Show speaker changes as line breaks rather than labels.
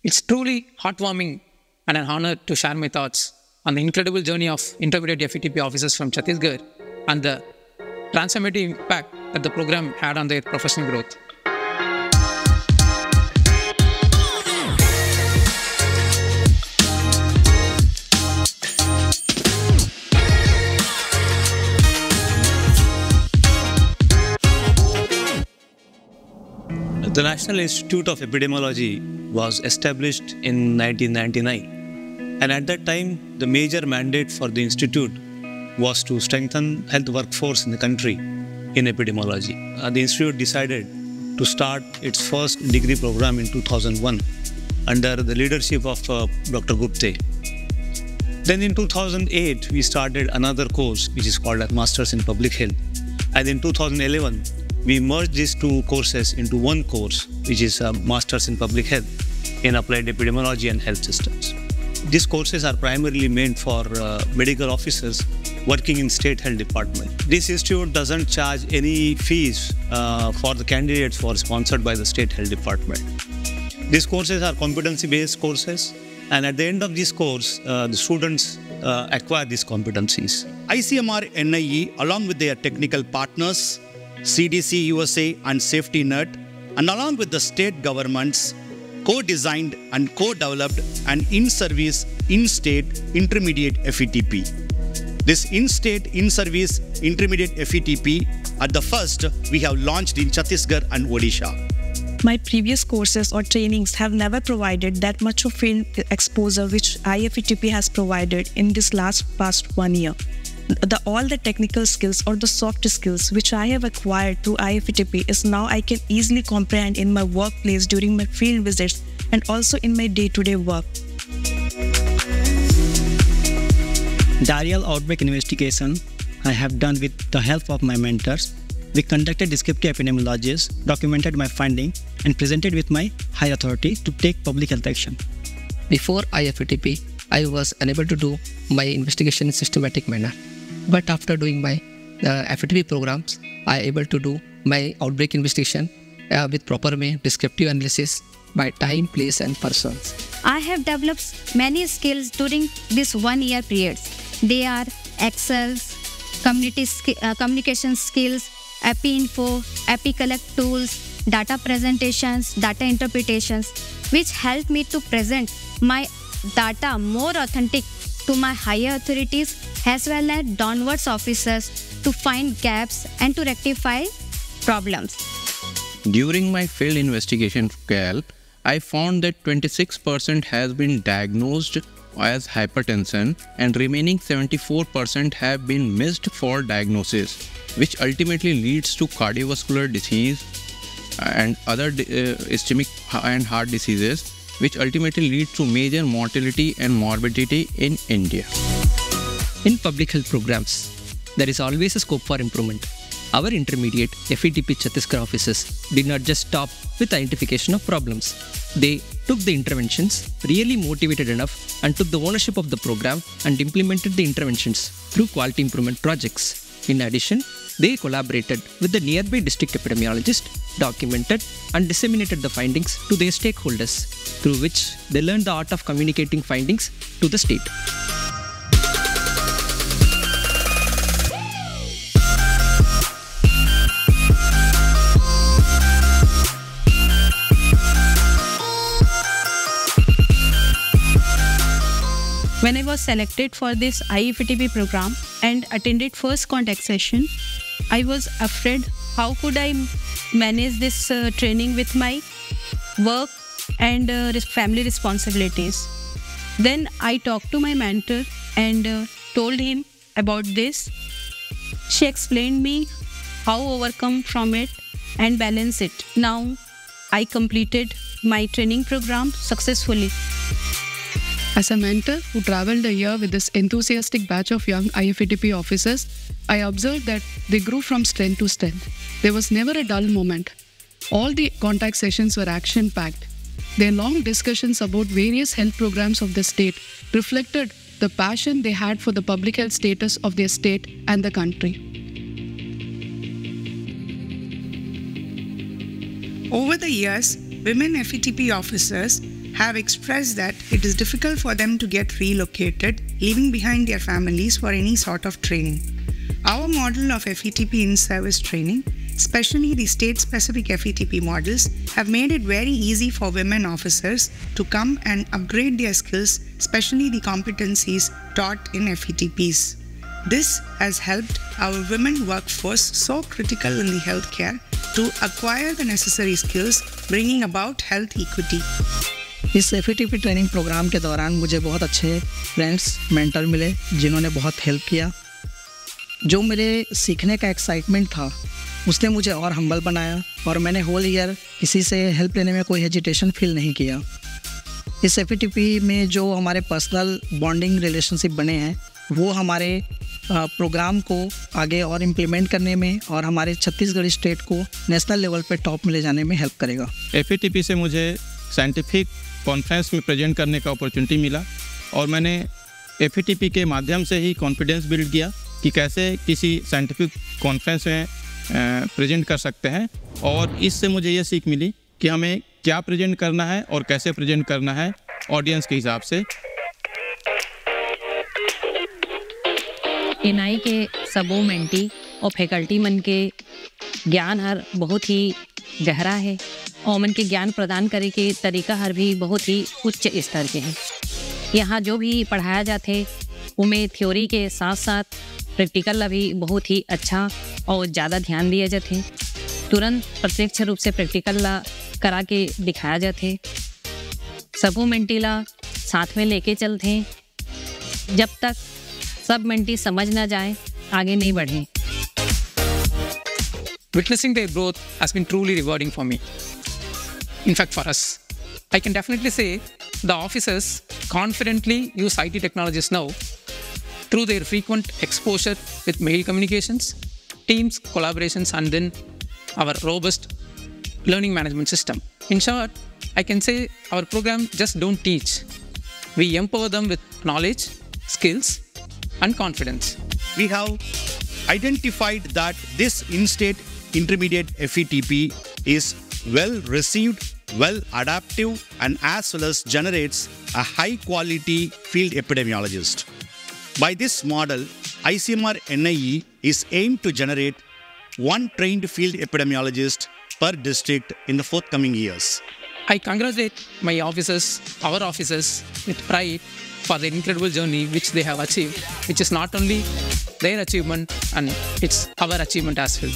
It's truly heartwarming and an honor to share my thoughts on the incredible journey of intermediate FETP officers from Chhattisgarh and the transformative impact that the program had on their professional growth.
The National Institute of Epidemiology was established in 1999, and at that time, the major mandate for the institute was to strengthen health workforce in the country in epidemiology. The institute decided to start its first degree program in 2001 under the leadership of Dr. Gupte. Then in 2008, we started another course which is called a Masters in Public Health, and in 2011, we merged these two courses into one course, which is a Masters in Public Health in Applied Epidemiology and Health Systems. These courses are primarily meant for medical officers working in state health department. This institute doesn't charge any fees for the candidates who are sponsored by the state health department. These courses are competency-based courses, and at the end of this course, the students acquire these competencies.
ICMR NIE, along with their technical partners, CDC USA and Safety Net, and along with the state governments, co-designed and co-developed an in-service, in-state intermediate FETP. This in-state, in-service intermediate FETP, at the first, we have launched in Chhattisgarh and Odisha.
My previous courses or trainings have never provided that much of field exposure which IFETP has provided in this past 1 year. All the technical skills or the soft skills which I have acquired through IFETP is now I can easily comprehend in my workplace during my field visits and also in my day-to-day work.
Diarrheal outbreak investigation I have done with the help of my mentors. We conducted descriptive epidemiologies, documented my finding, and presented with my high authority to take public health action.
Before IFETP, I was unable to do my investigation in systematic manner. But after doing my FETP programs, I am able to do my outbreak investigation with proper descriptive analysis by time, place and persons.
I have developed many skills during this 1 year period. They are Excel, communication skills, EpiInfo, EpiCollect tools, data presentations, data interpretations, which help me to present my data more authentic to my higher authorities as well as downwards officers to find gaps and to rectify problems.
During my field investigation CAL, I found that 26% has been diagnosed as hypertension and remaining 74% have been missed for diagnosis, which ultimately leads to cardiovascular disease and other ischemic and heart diseases, which ultimately leads to major mortality and morbidity in India.
In public health programs, there is always a scope for improvement. Our intermediate FETP Chhattisgarh officers did not just stop with identification of problems. They took the interventions, really motivated enough, and took the ownership of the program and implemented the interventions through quality improvement projects. In addition, they collaborated with the nearby district epidemiologist, documented and disseminated the findings to their stakeholders, through which they learned the art of communicating findings to the state.
When I was selected for this IFETP program and attended first contact session, I was afraid how could I manage this training with my work and family responsibilities. Then I talked to my mentor and told him about this. She explained me how overcome from it and balance it. Now I completed my training program successfully.
As a mentor who traveled a year with this enthusiastic batch of young IFETP officers, I observed that they grew from strength to strength. There was never a dull moment. All the contact sessions were action-packed. Their long discussions about various health programs of the state reflected the passion they had for the public health status of their state and the country.
Over the years, women FETP officers have expressed that it is difficult for them to get relocated, leaving behind their families for any sort of training. Our model of FETP in-service training, especially the state-specific FETP models, have made it very easy for women officers to come and upgrade their skills, especially the competencies taught in FETPs. This has helped our women workforce, so critical in the healthcare, to acquire the necessary skills, bringing about health equity.
इस FETP training programme के दौरान मुझे बहुत अच्छे friends, mentor मिले जिन्होंने बहुत help किया। जो मेरे सीखने का एक्साइटमेंट था उसने मुझे और हम्बल बनाया और मैंने होल ईयर किसी से हेल्प लेने में कोई हेजिटेशन फील नहीं किया। इस FETP में जो हमारे पर्सनल बॉन्डिंग रिलेशनशिप बने हैं वो हमारे प्रोग्राम को आगे और इम्प्लीमेंट करने में और हमारे छत्तीसगढ़ स्टेट को नेशनल लेवल पे टॉप में ले जाने में हेल्प करेगा।
FETP से मुझे साइंटिफिक कॉन्फ्रेंस में प्रेजेंट करने का अपॉर्चुनिटी मिला और मैंने FETP के माध्यम से ही कॉन्फिडेंस बिल्ड किया कि कैसे किसी साइंटिफिक कॉन्फ्रेंस में प्रेजेंट कर सकते हैं, और इससे मुझे ये सीख मिली कि हमें क्या प्रेजेंट करना है और कैसे प्रेजेंट करना है ऑडियंस के हिसाब से।
एनआई के सबो मेंटी और फैकल्टी मन के ज्ञान हर बहुत ही गहरा है और मन के ज्ञान प्रदान करे के तरीका हर भी बहुत ही उच्च स्तर के हैं। यहाँ जो भी पढ़ाया जाते उनमें थ्योरी के साथ साथ प्रैक्टिकल ला भी बहुत ही अच्छा और ज़्यादा ध्यान दिया जाते। तुरंत प्रत्यक्ष रूप से प्रैक्टिकल ला करा के दिखाया जाते। सबो मेंटी ला साथ में लेके चलते, जब तक सब मेंटी समझ ना जाए आगे नहीं बढ़े।
Witnessing their growth has been truly rewarding for me. In fact, for us, I can definitely say the officers confidently use IT technologies now through their frequent exposure with mail communications, Teams, collaborations, and then our robust learning management system. In short, I can say our program just don't teach. We empower them with knowledge, skills, and confidence.
We have identified that this in-state intermediate FETP is well received, well adaptive, and as well as generates a high quality field epidemiologist. By this model, ICMR NIE is aimed to generate one trained field epidemiologist per district in the forthcoming years.
I congratulate my officers, our officers, with pride for their incredible journey which they have achieved, which is not only their achievement and it's our achievement as well.